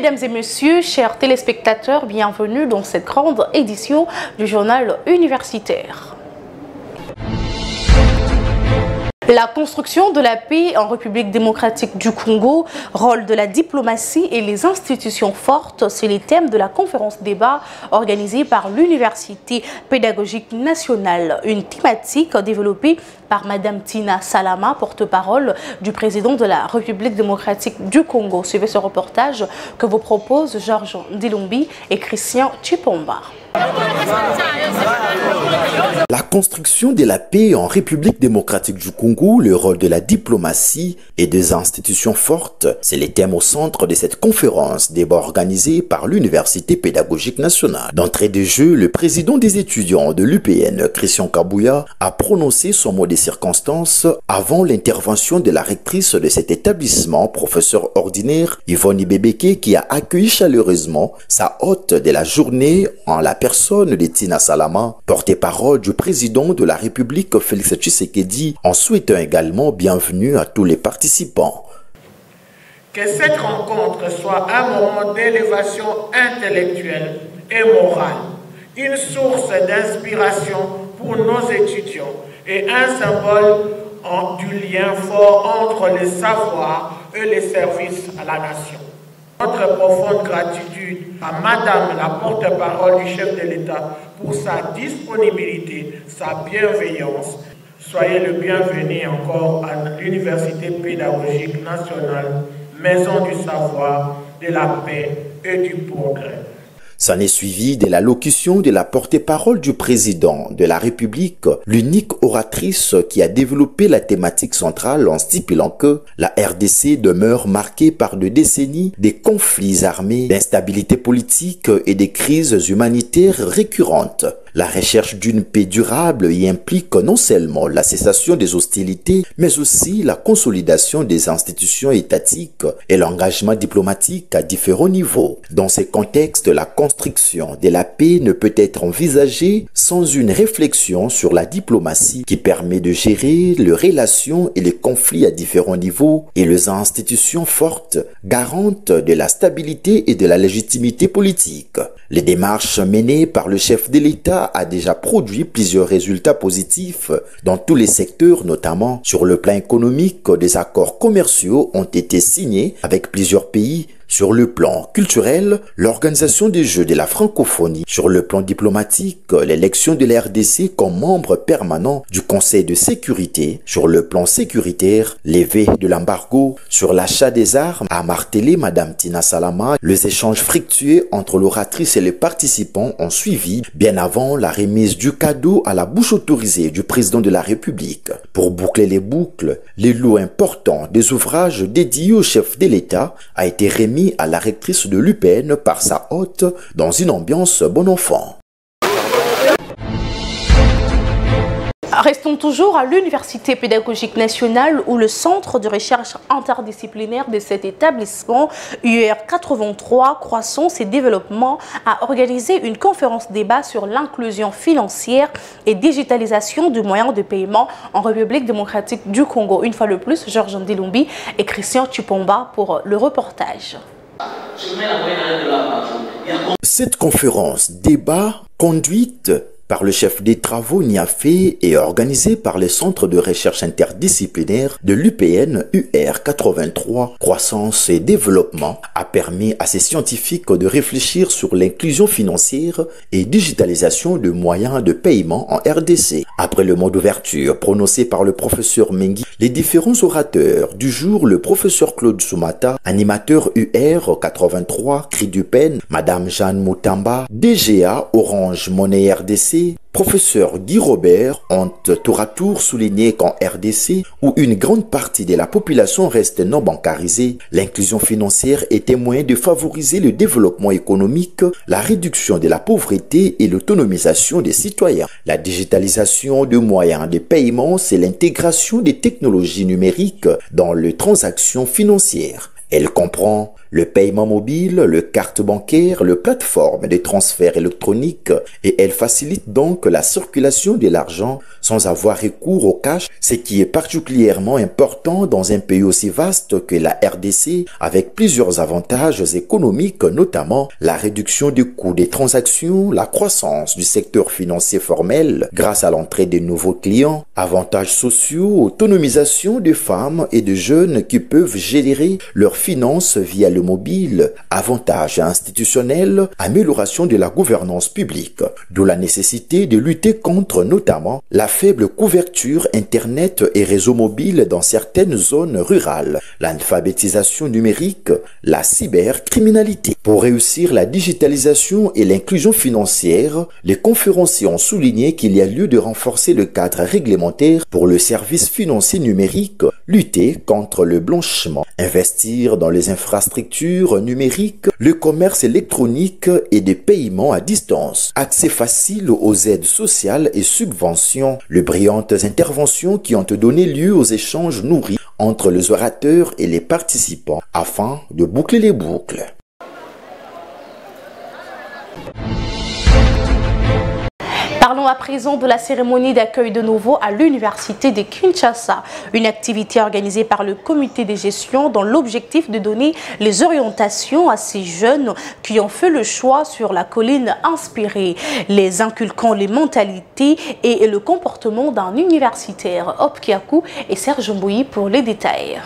Mesdames et messieurs, chers téléspectateurs, bienvenue dans cette grande édition du journal universitaire. La construction de la paix en République démocratique du Congo, rôle de la diplomatie et les institutions fortes, c'est les thèmes de la conférence débat organisée par l'Université pédagogique nationale. Une thématique développée par Madame Tina Salama, porte-parole du président de la République démocratique du Congo. Suivez ce reportage que vous proposent Georges Ndilumbi et Christian Chipomba. La construction de la paix en République démocratique du Congo, le rôle de la diplomatie et des institutions fortes, c'est les thèmes au centre de cette conférence débat organisée par l'Université pédagogique nationale. D'entrée de jeu, le président des étudiants de l'UPN, Christian Kabouya, a prononcé son mot des circonstances avant l'intervention de la rectrice de cet établissement, professeur ordinaire Yvonne Ibebeke, qui a accueilli chaleureusement sa hôte de la journée en la personne de Tina Salama, porte-parole du président de la République Félix Tshisekedi, en souhaitant également bienvenue à tous les participants. Que cette rencontre soit un moment d'élévation intellectuelle et morale, une source d'inspiration pour nos étudiants et un symbole du lien fort entre les savoirs et les services à la nation. Notre profonde gratitude à Madame la porte-parole du chef de l'État pour sa disponibilité, sa bienveillance. Soyez le bienvenu encore à l'Université pédagogique nationale, maison du savoir, de la paix et du progrès. S'en est suivi de l'allocution de la porte-parole du président de la République, l'unique oratrice qui a développé la thématique centrale en stipulant que la RDC demeure marquée par 2 décennies de conflits armés, d'instabilité politique et des crises humanitaires récurrentes. La recherche d'une paix durable y implique non seulement la cessation des hostilités, mais aussi la consolidation des institutions étatiques et l'engagement diplomatique à différents niveaux. Dans ce contexte, la construction de la paix ne peut être envisagée sans une réflexion sur la diplomatie qui permet de gérer les relations et les conflits à différents niveaux et les institutions fortes, garantes de la stabilité et de la légitimité politique. Les démarches menées par le chef de l'État a déjà produit plusieurs résultats positifs dans tous les secteurs, notamment sur le plan économique. Des accords commerciaux ont été signés avec plusieurs pays. Sur le plan culturel, l'organisation des Jeux de la francophonie. Sur le plan diplomatique, l'élection de la RDC comme membre permanent du Conseil de sécurité. Sur le plan sécuritaire, levée de l'embargo. Sur l'achat des armes, a martelé Madame Tina Salama. Les échanges fructueux entre l'oratrice et les participants ont suivi bien avant la remise du cadeau à la bouche autorisée du président de la République. Pour boucler les boucles, les lots importants des ouvrages dédiés au chef de l'État a été remis à la rectrice de l'UPN par sa hôte dans une ambiance bon enfant. Restons toujours à l'Université pédagogique nationale où le centre de recherche interdisciplinaire de cet établissement, UR 83, Croissance et Développement, a organisé une conférence débat sur l'inclusion financière et digitalisation du moyen de paiement en République démocratique du Congo. Une fois de plus, Georges Ndilumbi et Christian Chipomba pour le reportage. Cette conférence débat conduite par le chef des travaux Niafé et organisé par les centres de recherche interdisciplinaire de l'UPN UR 83 Croissance et Développement a permis à ces scientifiques de réfléchir sur l'inclusion financière et digitalisation de moyens de paiement en RDC. Après le mot d'ouverture prononcé par le professeur Mengi, les différents orateurs du jour, le professeur Claude Soumata, animateur UR 83 Cri du Pen, Madame Jeanne Moutamba, DGA Orange Monnaie RDC, professeur Guy Robert ont tour à tour souligné qu'en RDC, où une grande partie de la population reste non bancarisée, l'inclusion financière est témoin de favoriser le développement économique, la réduction de la pauvreté et l'autonomisation des citoyens. La digitalisation de moyens de paiement, c'est l'intégration des technologies numériques dans les transactions financières. Elle comprend le paiement mobile, le carte bancaire, le plateforme de transfert électronique et elle facilite donc la circulation de l'argent sans avoir recours au cash, ce qui est particulièrement important dans un pays aussi vaste que la RDC avec plusieurs avantages économiques, notamment la réduction du coût des transactions, la croissance du secteur financier formel grâce à l'entrée de nouveaux clients, avantages sociaux, autonomisation des femmes et de jeunes qui peuvent gérer leurs finances via le mobile, avantages institutionnels, amélioration de la gouvernance publique, d'où la nécessité de lutter contre notamment la faible couverture Internet et réseaux mobiles dans certaines zones rurales, l'alphabétisation numérique, la cybercriminalité. Pour réussir la digitalisation et l'inclusion financière, les conférenciers ont souligné qu'il y a lieu de renforcer le cadre réglementaire pour le service financier numérique, lutter contre le blanchiment, investir dans les infrastructures numériques, le commerce électronique et des paiements à distance, accès facile aux aides sociales et subventions, les brillantes interventions qui ont donné lieu aux échanges nourris entre les orateurs et les participants afin de boucler les boucles. Parlons à présent de la cérémonie d'accueil de nouveau à l'université de Kinshasa, une activité organisée par le comité de gestion dans l'objectif de donner les orientations à ces jeunes qui ont fait le choix sur la colline inspirée, les inculquant les mentalités et le comportement d'un universitaire. Hop Kiakou et Serge Mbouyi pour les détails.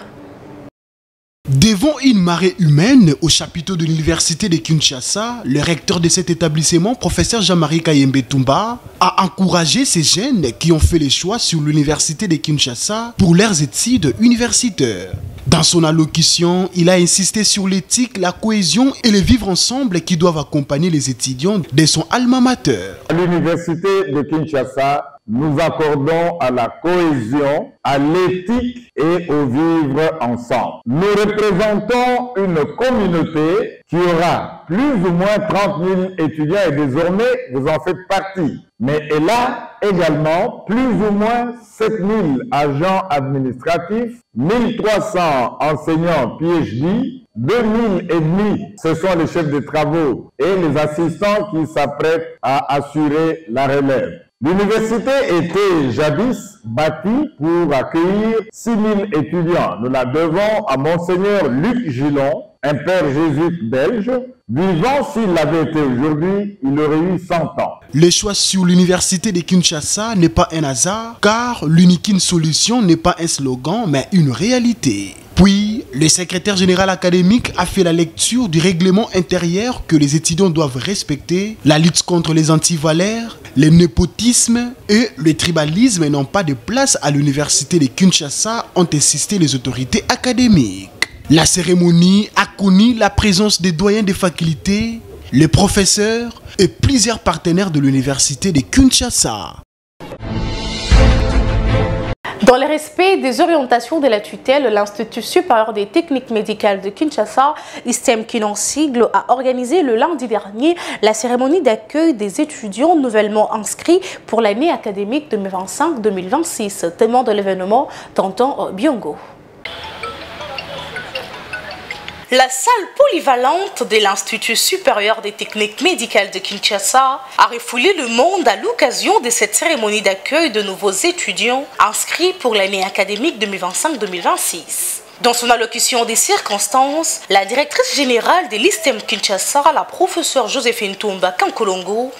Devant une marée humaine au chapiteau de l'université de Kinshasa, le recteur de cet établissement, professeur Jean-Marie Kayembe Toumba, a encouragé ces jeunes qui ont fait les choix sur l'université de Kinshasa pour leurs études universitaires. Dans son allocution, il a insisté sur l'éthique, la cohésion et le vivre ensemble qui doivent accompagner les étudiants de son alma mater. À l'université de Kinshasa, nous accordons à la cohésion, à l'éthique et au vivre ensemble. Nous représentons une communauté qui aura plus ou moins 30 000 étudiants et désormais vous en faites partie. Mais elle a également plus ou moins 7 000 agents administratifs, 1 300 enseignants PhD, 2 500, ce sont les chefs de travaux et les assistants qui s'apprêtent à assurer la relève. L'université était jadis bâtie pour accueillir 6 000 étudiants. Nous la devons à Monseigneur Luc Gillon, un père jésuite belge. Vivant, s'il l'avait été aujourd'hui, il aurait eu 100 ans. Le choix sur l'université de Kinshasa n'est pas un hasard, car l'unique solution n'est pas un slogan, mais une réalité. Puis, le secrétaire général académique a fait la lecture du règlement intérieur que les étudiants doivent respecter. La lutte contre les antivaleurs, le népotisme et le tribalisme n'ont pas de place à l'université de Kinshasa, ont insisté les autorités académiques. La cérémonie a connu la présence des doyens des facultés, les professeurs et plusieurs partenaires de l'université de Kinshasa. Dans le respect des orientations de la tutelle, l'Institut supérieur des techniques médicales de Kinshasa, ISTEM Kin en sigle, a organisé le lundi dernier la cérémonie d'accueil des étudiants nouvellement inscrits pour l'année académique 2025-2026. Témoin de l'événement, Tonton Biongo. La salle polyvalente de l'Institut supérieur des techniques médicales de Kinshasa a refoulé le monde à l'occasion de cette cérémonie d'accueil de nouveaux étudiants inscrits pour l'année académique 2025-2026. Dans son allocution des circonstances, la directrice générale de l'ISTEM Kinshasa, la professeure Joséphine Toumba Kankolongo,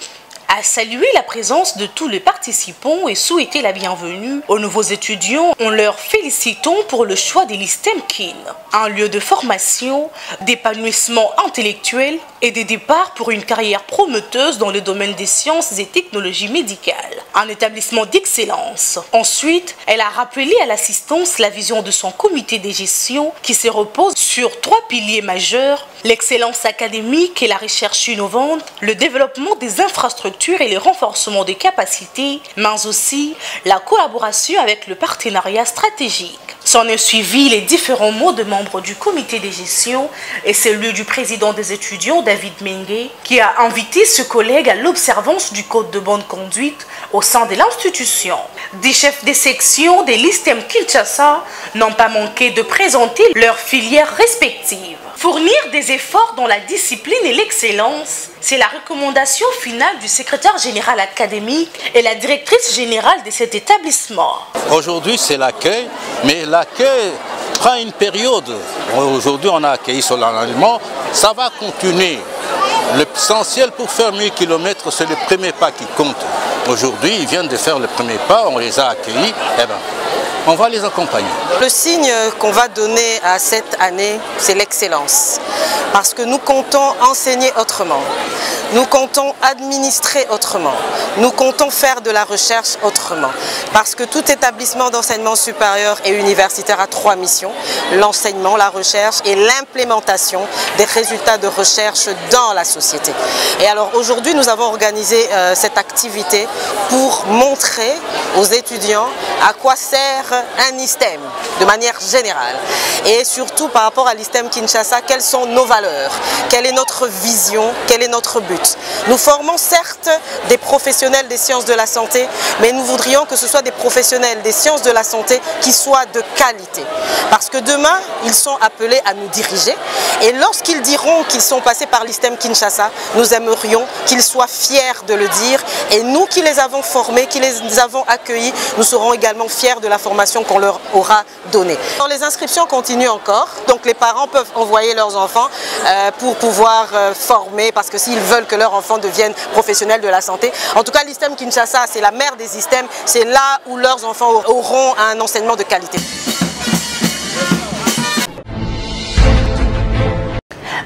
a salué la présence de tous les participants et souhaité la bienvenue aux nouveaux étudiants en leur félicitant pour le choix de l'ISTEM Kin, un lieu de formation, d'épanouissement intellectuel et de départ pour une carrière prometteuse dans le domaine des sciences et technologies médicales, un établissement d'excellence. Ensuite, elle a rappelé à l'assistance la vision de son comité de gestion qui se repose sur 3 piliers majeurs: l'excellence académique et la recherche innovante, le développement des infrastructures et le renforcement des capacités, mais aussi la collaboration avec le partenariat stratégique. S'en est suivi les différents mots de membres du comité de gestion et celui du président des étudiants, David Mengue, qui a invité ce collègue à l'observance du code de bonne conduite au sein de l'institution. Des chefs des sections des l'ISTEM Kinshasa n'ont pas manqué de présenter leurs filières respectives. Fournir des efforts dans la discipline et l'excellence, c'est la recommandation finale du secrétaire général académique et la directrice générale de cet établissement. Aujourd'hui, c'est l'accueil, mais l'accueil prend une période. Aujourd'hui, on a accueilli solennellement, ça va continuer. L'essentiel pour faire 1000 km, c'est le premier pas qui compte. Aujourd'hui, ils viennent de faire le premier pas, on les a accueillis, eh ben, on va les accompagner. Le signe qu'on va donner à cette année, c'est l'excellence. Parce que nous comptons enseigner autrement. Nous comptons administrer autrement. Nous comptons faire de la recherche autrement. Parce que tout établissement d'enseignement supérieur et universitaire a 3 missions. L'enseignement, la recherche et l'implémentation des résultats de recherche dans la société. Et alors aujourd'hui, nous avons organisé cette activité pour montrer aux étudiants à quoi sert un ISTEM de manière générale. Et surtout par rapport à l'ISTEM Kinshasa, quelles sont nos valeurs, quelle est notre vision, quel est notre but. Nous formons certes des professionnels des sciences de la santé, mais nous voudrions que ce soit des professionnels des sciences de la santé qui soient de qualité. Parce que demain, ils sont appelés à nous diriger. Et lorsqu'ils diront qu'ils sont passés par l'ISTEM Kinshasa, nous aimerions qu'ils soient fiers de le dire. Et nous qui les avons formés, qui les avons accueillis, nous serons également fiers de la formation qu'on leur aura donnée. Alors, les inscriptions continuent encore. Donc les parents peuvent envoyer leurs enfants pour pouvoir former, parce que s'ils veulent que leurs enfants deviennent professionnels de la santé. En tout cas, l'ISTEM Kinshasa, c'est la mère des ISTEM. C'est là où leurs enfants auront un enseignement de qualité.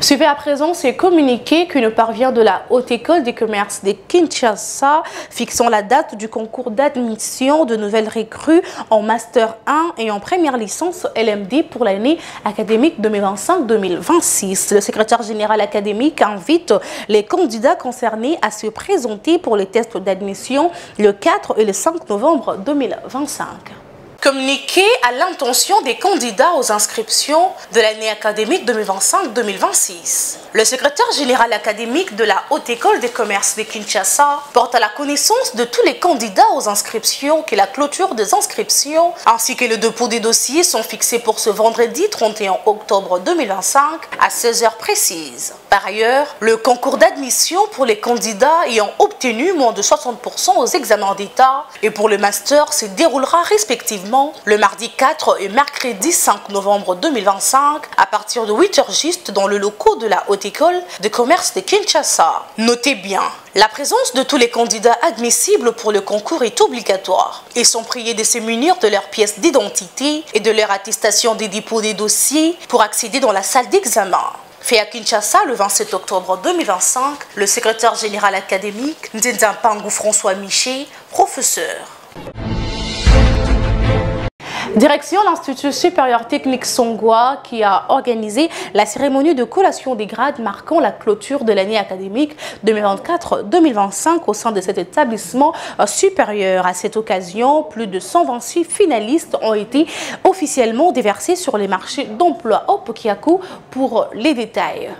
Suivez à présent ces communiqués qui nous parvient de la Haute École des commerces de Kinshasa, fixant la date du concours d'admission de nouvelles recrues en Master 1 et en première licence LMD pour l'année académique 2025-2026. Le secrétaire général académique invite les candidats concernés à se présenter pour les tests d'admission le 4 et le 5 novembre 2025. Communiqué à l'intention des candidats aux inscriptions de l'année académique 2025-2026. Le secrétaire général académique de la Haute École des commerces de Kinshasa porte à la connaissance de tous les candidats aux inscriptions que la clôture des inscriptions ainsi que le dépôt des dossiers sont fixés pour ce vendredi 31 octobre 2025 à 16h précises. Par ailleurs, le concours d'admission pour les candidats ayant obtenu moins de 60% aux examens d'État et pour le master se déroulera respectivement le mardi 4 et mercredi 5 novembre 2025 à partir de 8h juste dans le locaux de la Haute École de commerce de Kinshasa. Notez bien, la présence de tous les candidats admissibles pour le concours est obligatoire. Ils sont priés de se munir de leurs pièces d'identité et de leur attestation des dépôts des dossiers pour accéder dans la salle d'examen. Fait à Kinshasa le 27 octobre 2025, le secrétaire général académique Nzenzampangu François Miché, professeur. Direction l'Institut supérieur technique Songwa qui a organisé la cérémonie de collation des grades marquant la clôture de l'année académique 2024-2025 au sein de cet établissement supérieur. À cette occasion, plus de 126 finalistes ont été officiellement déversés sur les marchés d'emploi au Pokiaku pour les détails.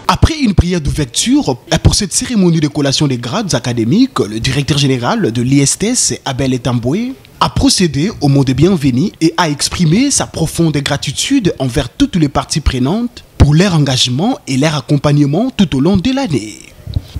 Après une prière d'ouverture pour cette cérémonie de collation des grades académiques, le directeur général de l'ISTS, Abel Etamboué, a procédé au mot de bienvenue et a exprimé sa profonde gratitude envers toutes les parties prenantes pour leur engagement et leur accompagnement tout au long de l'année.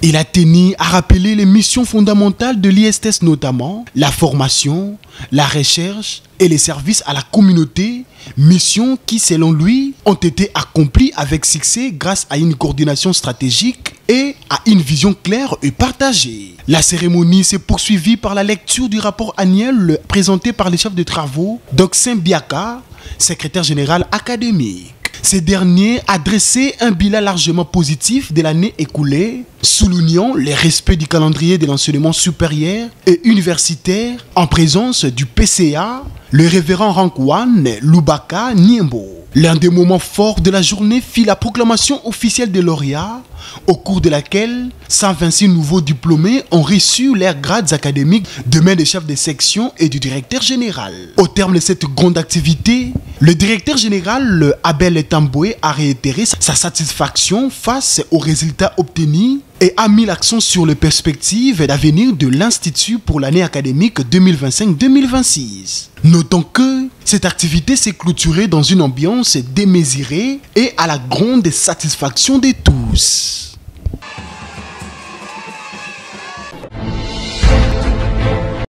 Il a tenu à rappeler les missions fondamentales de l'ISTS, notamment la formation, la recherche et les services à la communauté, missions qui, selon lui, ont été accomplies avec succès grâce à une coordination stratégique et à une vision claire et partagée. La cérémonie s'est poursuivie par la lecture du rapport annuel présenté par les chefs de travaux, Doxin Biaka, secrétaire général académique. Ces derniers a dressé un bilan largement positif de l'année écoulée, soulignant le respect du calendrier de l'enseignement supérieur et universitaire en présence du PCA, le révérend Rankwan Lubaka Niembo. L'un des moments forts de la journée fut la proclamation officielle des lauréats, au cours de laquelle 126 nouveaux diplômés ont reçu leurs grades académiques de main des chefs de section et du directeur général. Au terme de cette grande activité, le directeur général Abel Tamboué a réitéré sa satisfaction face aux résultats obtenus et a mis l'accent sur les perspectives d'avenir de l'Institut pour l'année académique 2025-2026. Notons que cette activité s'est clôturée dans une ambiance démesurée et à la grande satisfaction de tous.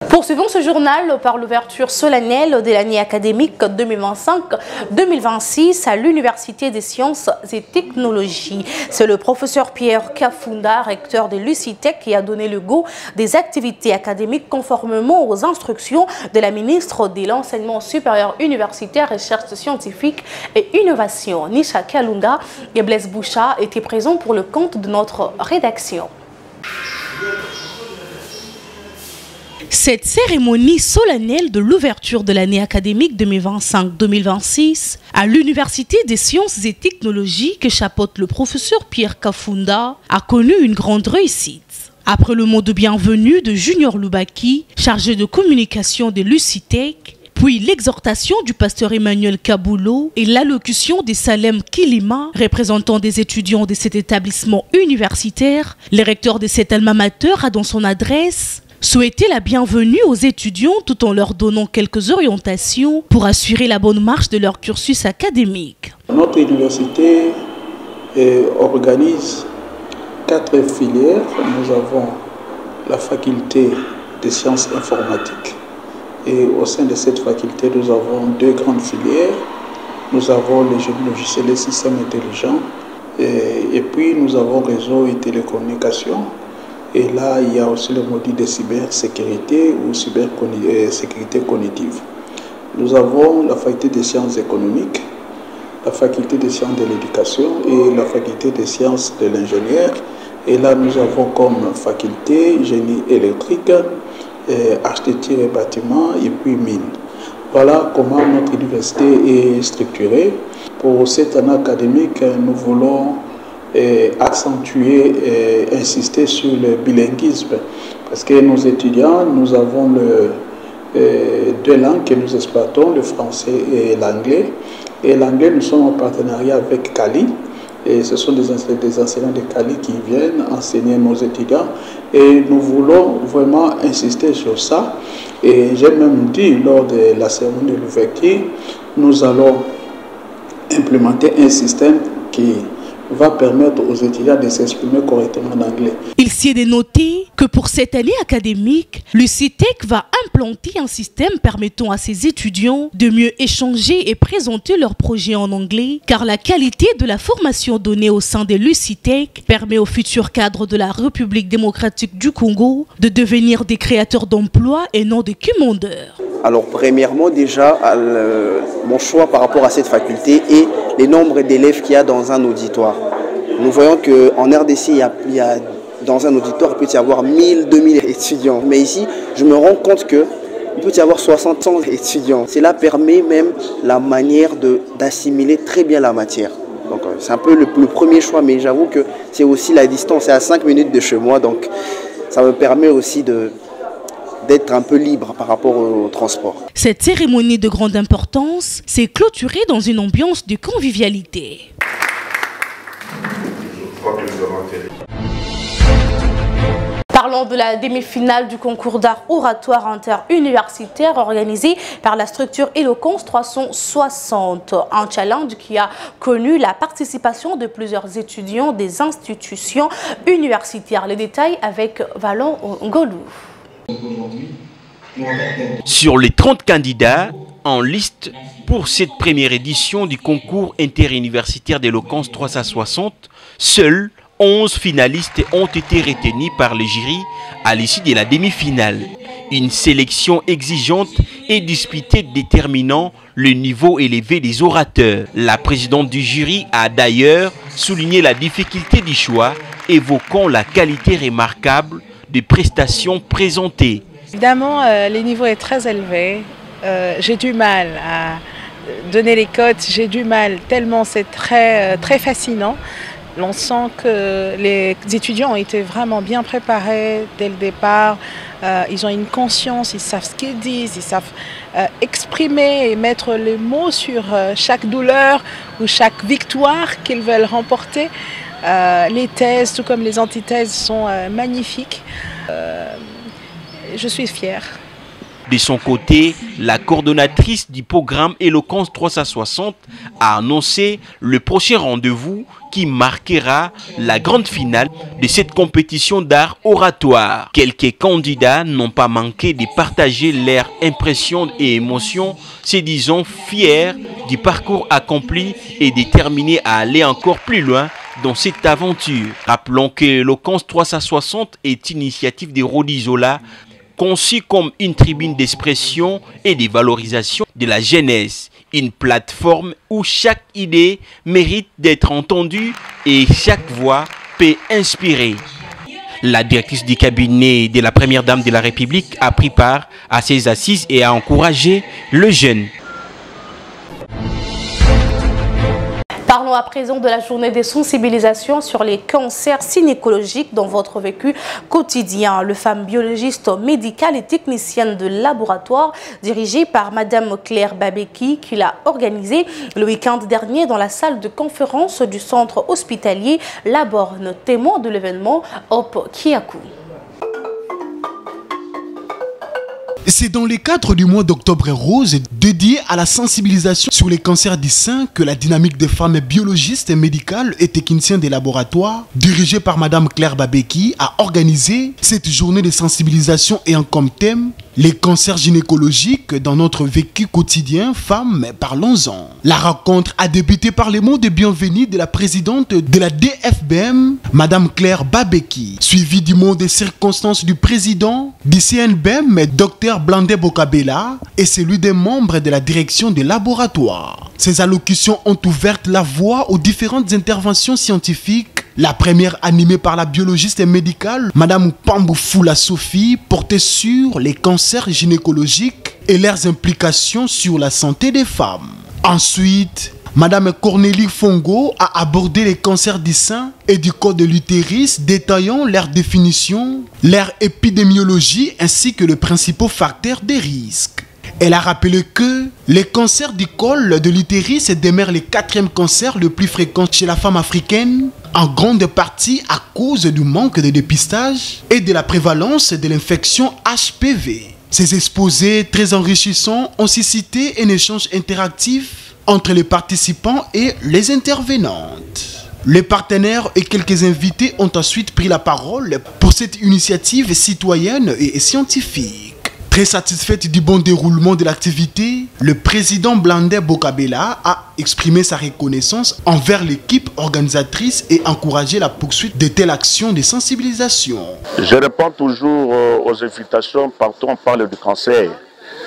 Poursuivons ce journal par l'ouverture solennelle de l'année académique 2025-2026 à l'Université des sciences et technologies. C'est le professeur Pierre Kafunda, recteur de l'UCITEC, qui a donné le go des activités académiques conformément aux instructions de la ministre de l'Enseignement supérieur universitaire, recherche scientifique et innovation. Nisha Kalunga et Blaise Boucha étaient présents pour le compte de notre rédaction. Cette cérémonie solennelle de l'ouverture de l'année académique 2025-2026 à l'Université des sciences et technologies que chapeaute le professeur Pierre Kafunda a connu une grande réussite. Après le mot de bienvenue de Junior Loubaki, chargé de communication de l'UCITEC, puis l'exhortation du pasteur Emmanuel Kaboulo et l'allocution de Salem Kilima, représentant des étudiants de cet établissement universitaire, le recteur de cet alma mater a dans son adresse souhaiter la bienvenue aux étudiants tout en leur donnant quelques orientations pour assurer la bonne marche de leur cursus académique. Notre université organise 4 filières. Nous avons la faculté des sciences informatiques et au sein de cette faculté, nous avons 2 grandes filières. Nous avons les génies logiciels et systèmes intelligents et puis nous avons réseau et télécommunications. Et là, il y a aussi le module de cybersécurité ou cybersécurité cognitive. Nous avons la faculté des sciences économiques, la faculté des sciences de l'éducation et la faculté des sciences de l'ingénieur. Et là, nous avons comme faculté génie électrique, architecture et bâtiment et puis mine. Voilà comment notre université est structurée. Pour cette année académique, nous voulons accentuer et insister sur le bilinguisme parce que nos étudiants, nous avons 2 langues que nous exploitons, le français et l'anglais. Et l'anglais, nous sommes en partenariat avec Cali et ce sont des enseignants de Cali qui viennent enseigner nos étudiants et nous voulons vraiment insister sur ça. Et j'ai même dit lors de la cérémonie de l'ouverture, nous allons implémenter un système qui va permettre aux étudiants de s'exprimer correctement en anglais. Il s'y est dénoté que pour cette année académique, l'UCITEC va implanter un système permettant à ses étudiants de mieux échanger et présenter leurs projets en anglais, car la qualité de la formation donnée au sein de l'UCITEC permet aux futurs cadres de la République démocratique du Congo de devenir des créateurs d'emplois et non des commandeurs. Alors premièrement déjà, mon choix par rapport à cette faculté et les nombres d'élèves qu'il y a dans un auditoire. Nous voyons qu'en RDC, dans un auditoire, il peut y avoir 1000, 2000 étudiants. Mais ici, je me rends compte qu'il peut y avoir 60 étudiants. Cela permet même la manière d'assimiler très bien la matière. Donc c'est un peu le premier choix, mais j'avoue que c'est aussi la distance, c'est à 5 minutes de chez moi. Donc ça me permet aussi d'être un peu libre par rapport au transport. Cette cérémonie de grande importance s'est clôturée dans une ambiance de convivialité. Parlons de la demi-finale du concours d'art oratoire interuniversitaire organisé par la structure Eloquence 360. Un challenge qui a connu la participation de plusieurs étudiants des institutions universitaires. Les détails avec Valon Ngolou. Sur les 30 candidats en liste pour cette première édition du concours interuniversitaire d'Eloquence 360, seuls 11 finalistes ont été retenus par le jury à l'issue de la demi-finale. Une sélection exigeante et disputée déterminant le niveau élevé des orateurs. La présidente du jury a d'ailleurs souligné la difficulté du choix, évoquant la qualité remarquable des prestations présentées. Évidemment, le niveau est très élevé. J'ai du mal donner les cotes, j'ai du mal, tellement c'est très fascinant. On sent que les étudiants ont été vraiment bien préparés dès le départ. Ils ont une conscience, ils savent ce qu'ils disent, ils savent exprimer et mettre les mots sur chaque douleur ou chaque victoire qu'ils veulent remporter. Les thèses, tout comme les antithèses, sont magnifiques. Je suis fière. De son côté, la coordonnatrice du programme Éloquence 360 a annoncé le prochain rendez-vous qui marquera la grande finale de cette compétition d'art oratoire. Quelques candidats n'ont pas manqué de partager leurs impressions et émotions, se disant fiers du parcours accompli et déterminés à aller encore plus loin dans cette aventure. Rappelons que Éloquence 360 est une initiative de Rodi Zola, conçu comme une tribune d'expression et de valorisation de la jeunesse, une plateforme où chaque idée mérite d'être entendue et chaque voix peut inspirer. La directrice du cabinet de la première dame de la République a pris part à ces assises et a encouragé le jeune. Parlons à présent de la journée de sensibilisation sur les cancers gynécologiques dans votre vécu quotidien. Le femme biologiste médicale et technicienne de laboratoire dirigée par Madame Claire Babeki qui l'a organisée le week-end dernier dans la salle de conférence du centre hospitalier La Borne, témoin de l'événement Hope Kiaku. C'est dans le cadre du mois d'octobre rose dédié à la sensibilisation sur les cancers du sein que la dynamique des femmes biologistes, médicales et techniciens des laboratoires, dirigée par Madame Claire Babeki, a organisé cette journée de sensibilisation ayant comme thème les cancers gynécologiques dans notre vécu quotidien, femmes, parlons-en. La rencontre a débuté par les mots de bienvenue de la présidente de la DFBM, Madame Claire Babeki, suivi du mot des circonstances du président du CNBM, Dr Blandé Bokabela, et celui des membres de la direction des laboratoires. Ces allocutions ont ouvert la voie aux différentes interventions scientifiques. La première, animée par la biologiste médicale, Madame Pambou Foula Sophie, portait sur les cancers gynécologiques et leurs implications sur la santé des femmes. Ensuite, Madame Cornélie Fongo a abordé les cancers du sein et du col de l'utérus, détaillant leur définition, leur épidémiologie ainsi que les principaux facteurs de risque. Elle a rappelé que les cancers du col de l'utérus demeurent le 4e cancer le plus fréquent chez la femme africaine, en grande partie à cause du manque de dépistage et de la prévalence de l'infection HPV. Ces exposés très enrichissants ont suscité un échange interactif entre les participants et les intervenantes. Les partenaires et quelques invités ont ensuite pris la parole pour cette initiative citoyenne et scientifique. Très satisfaite du bon déroulement de l'activité, le président Blandé Bokabela a exprimé sa reconnaissance envers l'équipe organisatrice et encouragé la poursuite de telles actions de sensibilisation. Je réponds toujours aux invitations partout on parle du cancer.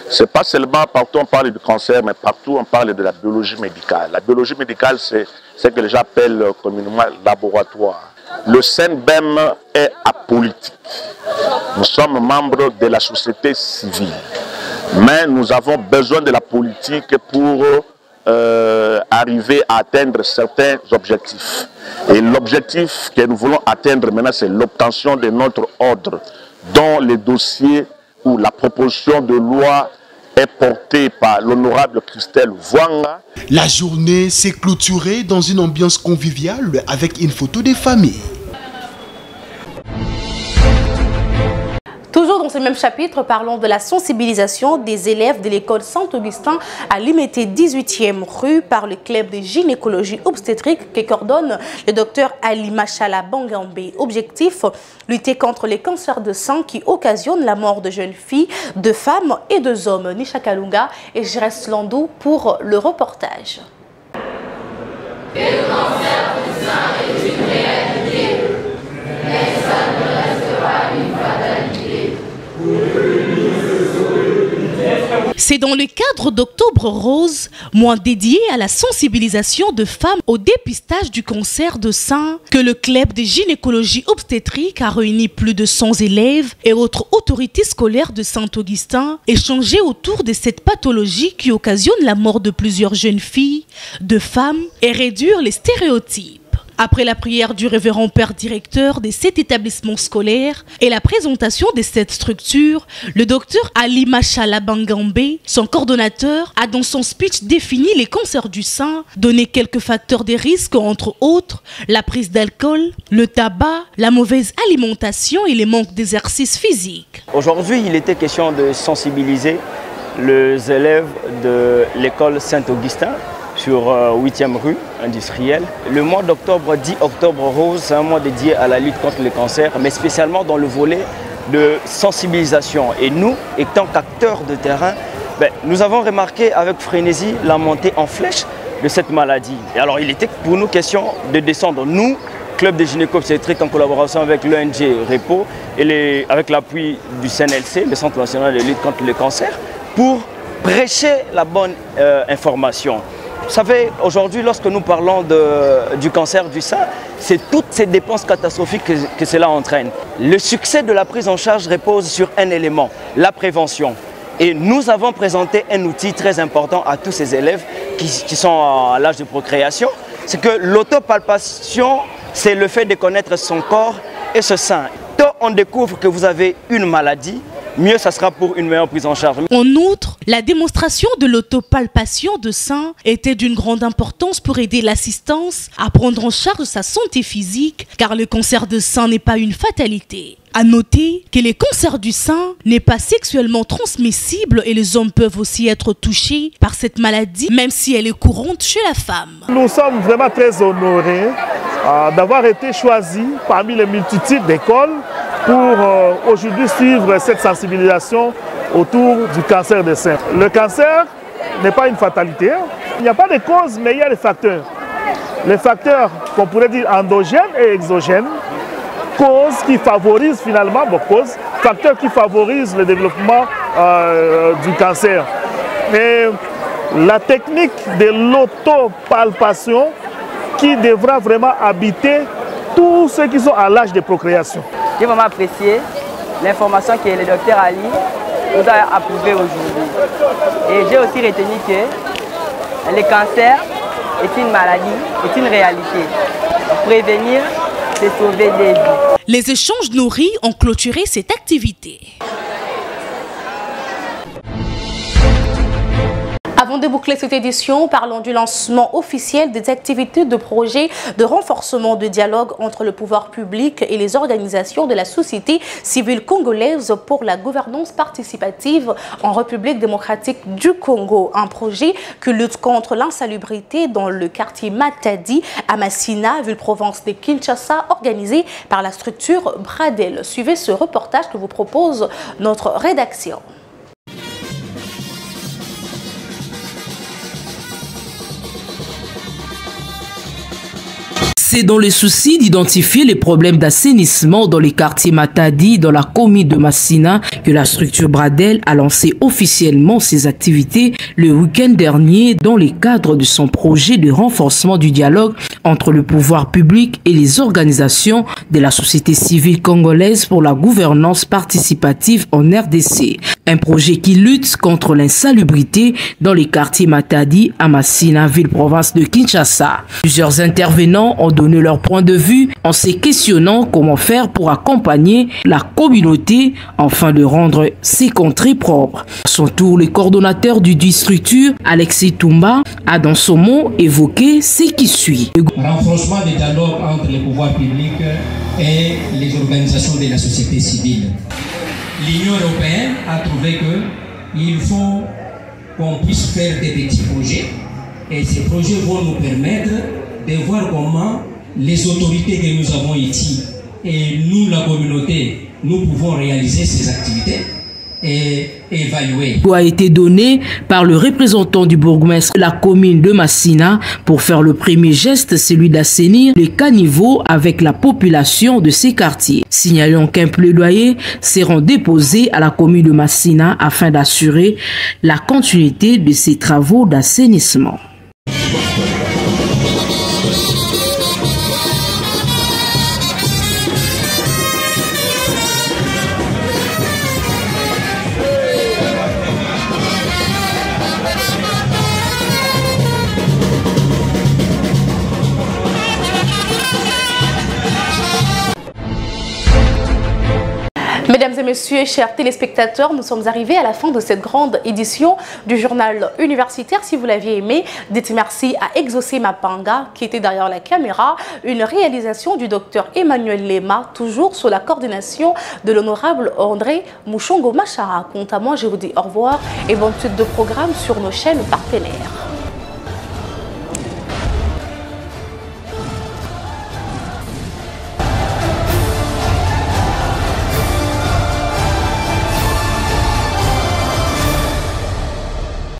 Ce n'est pas seulement partout on parle du cancer, mais partout on parle de la biologie médicale. La biologie médicale, c'est ce que les gens appellent communément laboratoire. Le CNBM est apolitique. Nous sommes membres de la société civile. Mais nous avons besoin de la politique pour arriver à atteindre certains objectifs. Et l'objectif que nous voulons atteindre maintenant, c'est l'obtention de notre ordre, dont les dossiers ou la proposition de loi est portée par l'honorable Christelle Vouanga. La journée s'est clôturée dans une ambiance conviviale avec une photo des familles. Toujours dans ce même chapitre, parlons de la sensibilisation des élèves de l'école Saint-Augustin à Limité 18e rue par le club de gynécologie obstétrique que coordonne le docteur Ali Machala Bangambe. Objectif, lutter contre les cancers de sang qui occasionnent la mort de jeunes filles, de femmes et de hommes. Nisha Kalunga et Jérès Landou pour le reportage. Le cancer du sein est une réalité, mais ça ne restera une fatalité. C'est dans le cadre d'Octobre Rose, mois dédié à la sensibilisation de femmes au dépistage du cancer de sein, que le club de gynécologie obstétrique a réuni plus de 100 élèves et autres autorités scolaires de Saint-Augustin, échangé autour de cette pathologie qui occasionne la mort de plusieurs jeunes filles, de femmes et réduire les stéréotypes. Après la prière du révérend père directeur de cet établissement scolaire et la présentation de cette structure, le docteur Ali Machala Bangambe, son coordonnateur, a dans son speech défini les cancers du sein, donné quelques facteurs de risque, entre autres la prise d'alcool, le tabac, la mauvaise alimentation et les manques d'exercice physique. Aujourd'hui, il était question de sensibiliser les élèves de l'école Saint-Augustin sur 8e rue industrielle. Le mois d'octobre, dit Octobre Rose, c'est un mois dédié à la lutte contre le cancer, mais spécialement dans le volet de sensibilisation. Et nous, étant qu'acteurs de terrain, nous avons remarqué avec frénésie la montée en flèche de cette maladie. Et alors, il était pour nous question de descendre, nous, Club de gynéco-obstétrique en collaboration avec l'ONG REPO et avec l'appui du CNLC, le Centre national de lutte contre le cancer, pour prêcher la bonne information. Vous savez, aujourd'hui, lorsque nous parlons du cancer du sein, c'est toutes ces dépenses catastrophiques que cela entraîne. Le succès de la prise en charge repose sur un élément, la prévention. Et nous avons présenté un outil très important à tous ces élèves qui sont à l'âge de procréation. C'est que l'autopalpation, c'est le fait de connaître son corps et ce sein. Quand on découvre que vous avez une maladie, mieux ça sera pour une meilleure prise en charge. En outre, la démonstration de l'autopalpation de sein était d'une grande importance pour aider l'assistance à prendre en charge sa santé physique, car le cancer de sein n'est pas une fatalité. À noter que le cancer du sein n'est pas sexuellement transmissible et les hommes peuvent aussi être touchés par cette maladie, même si elle est courante chez la femme. Nous sommes vraiment très honorés d'avoir été choisis parmi les multitudes d'écoles pour aujourd'hui suivre cette sensibilisation autour du cancer des seins. Le cancer n'est pas une fatalité. Il n'y a pas de cause, mais il y a des facteurs. Les facteurs qu'on pourrait dire endogènes et exogènes, causes qui favorisent finalement, facteurs qui favorisent le développement du cancer. Et la technique de l'autopalpation qui devra vraiment habiter tous ceux qui sont à l'âge de procréation. J'ai vraiment apprécié l'information que le docteur Ali nous a approuvée aujourd'hui. Et j'ai aussi retenu que le cancer est une maladie, est une réalité. Prévenir, c'est sauver des vies. Les échanges nourris ont clôturé cette activité. Avant de boucler cette édition, parlons du lancement officiel des activités de projet de renforcement de dialogue entre le pouvoir public et les organisations de la société civile congolaise pour la gouvernance participative en République démocratique du Congo. Un projet qui lutte contre l'insalubrité dans le quartier Matadi à Massina, ville-province de Kinshasa, organisé par la structure Bradel. Suivez ce reportage que vous propose notre rédaction. C'est dans le souci d'identifier les problèmes d'assainissement dans les quartiers Matadi, dans la commune de Massina, que la structure Bradel a lancé officiellement ses activités le week-end dernier dans le cadre de son projet de renforcement du dialogue entre le pouvoir public et les organisations de la société civile congolaise pour la gouvernance participative en RDC. Un projet qui lutte contre l'insalubrité dans les quartiers Matadi à Massina, ville-province de Kinshasa. Plusieurs intervenants ont donné leur point de vue en se questionnant comment faire pour accompagner la communauté afin de rendre ces contrées propres. À son tour, le coordonnateur du structure, Alexis Toumba, a dans son mot évoqué ce qui suit. Renforcement des dialogues entre les pouvoirs publics et les organisations de la société civile. L'Union européenne a trouvé qu'il faut qu'on puisse faire des petits projets et ces projets vont nous permettre de voir comment les autorités que nous avons ici et nous, la communauté, nous pouvons réaliser ces activités et évalué. A été donné par le représentant du bourgmestre de la commune de Massina pour faire le premier geste, celui d'assainir les caniveaux avec la population de ces quartiers. Signalons qu'un plaidoyer sera déposé à la commune de Massina afin d'assurer la continuité de ces travaux d'assainissement. Mesdames et messieurs, chers téléspectateurs, nous sommes arrivés à la fin de cette grande édition du journal universitaire. Si vous l'aviez aimé, dites merci à Exaucé Mapanga qui était derrière la caméra. Une réalisation du docteur Emmanuel Lema, toujours sous la coordination de l'honorable André Mouchongo Machara. Quant à moi, je vous dis au revoir et bonne suite de programme sur nos chaînes partenaires.